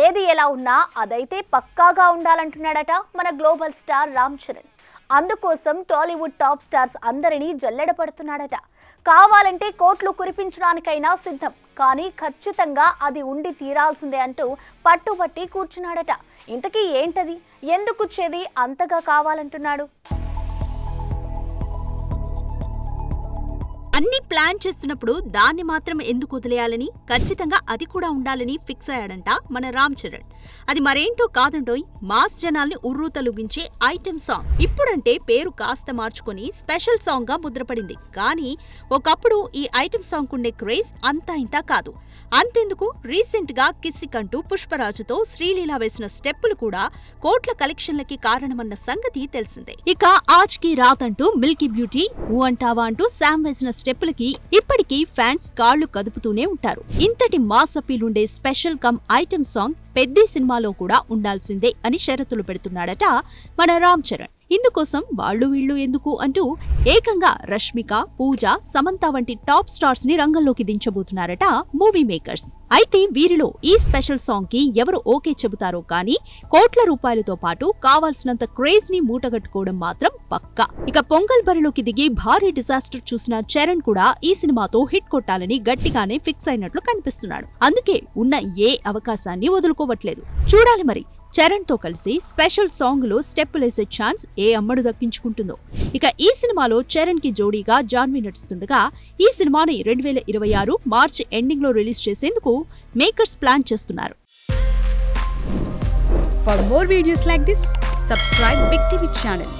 ఏది ఎలా ఉన్నా అదైతే పక్కాగా ఉండాలంటున్నాడట మన గ్లోబల్ స్టార్ రామ్ చరణ్. అందుకోసం టాలీవుడ్ టాప్ స్టార్స్ అందరినీ జల్లెడపడుతున్నాడట. కావాలంటే కోట్లు కురిపించడానికైనా సిద్ధం, కానీ ఖచ్చితంగా అది ఉండి తీరాల్సిందే అంటూ పట్టుబట్టి కూర్చున్నాడట. ఇంతకీ ఏంటది, ఎందుకుచ్చేది అంతగా కావాలంటున్నాడు? అన్ని ప్లాన్ చేస్తున్నప్పుడు దాన్ని మాత్రం ఎందుకు వదిలేయాలని, ఖచ్చితంగా అది కూడా ఉండాలని ఫిక్స్ అయ్యాడంట మన రామ్ చరణ్. అది మరేంటో కాదండోయ్, మాస్ జనాల్ని ఉర్రూతలుగించే ఐటెం సాంగ్. ఇప్పుడంటే పేరు కాస్త మార్చుకొని స్పెషల్ సాంగ్ గా ముద్రపడింది. కానీ ఒకప్పుడు ఈ ఐటెం సాంగ్ ఉండే క్రేజ్ అంతా ఇంతా కాదు. అంతెందుకు, రీసెంట్ గా కిస్సికంటూ పుష్పరాజుతో శ్రీలీల వేసిన స్టెప్పులు కూడా కోట్ల కలెక్షన్లకి కారణమన్న సంగతి తెలిసిందే. ఇక ఆజ్ కి రాత్ అంటూ మిల్కీ బ్యూటీ, ఊ అంటావా అంటూ శామ్ వేసిన స్టెప్పులకి ఇప్పటికీ ఫ్యాన్స్ కాళ్లు కదుపుతూనే ఉంటారు. ఇంతటి మాస్ అపీల్ ఉండే స్పెషల్ కమ్ ఐటెం సాంగ్ పెద్ద సినిమాలో కూడా ఉండాల్సిందే అని షరతులు పెడుతున్నాడట మన రామ్ చరణ్. ఇందుకోసం వాళ్ళు వీళ్ళు ఎందుకు అంటూ ఏకంగా రష్మిక, పూజ, సమంత వంటి టాప్ స్టార్స్ ని రంగంలోకి దించబోతున్నారట మూవీ మేకర్స్. అయితే వీరిలో ఈ స్పెషల్ సాంగ్ కి ఎవరు ఓకే చెబుతారో కానీ కోట్ల రూపాయలతో పాటు కావాల్సినంత క్రేజ్ ని మూటగట్టుకోవడం మాత్రం పక్కా. ఇక పొంగల్ బరిలోకి దిగి భారీ డిజాస్టర్ చూసిన చరణ్ కూడా ఈ సినిమాతో హిట్ కొట్టాలని గట్టిగానే ఫిక్స్ అయినట్లు కనిపిస్తున్నాడు. అందుకే ఉన్న ఏ అవకాశాన్ని వదులుకోవట్లేదు. చూడాలి మరి చరణ్ తో కలిసి స్పెషల్ సాంగ్ లో స్టెప్పులేసే ఛాన్స్ ఏ అమ్మడు దక్కించుకుంటుందో. ఇక ఈ సినిమాలో చరణ్ కి జోడీగా జాన్వీ నటిస్తుండగా ఈ సినిమాని 2026 మార్చి ఎండింగ్ లో రిలీజ్ చేసేందుకు మేకర్స్ ప్లాన్ చేస్తున్నారు. For more videos like this, subscribe Big TV channel.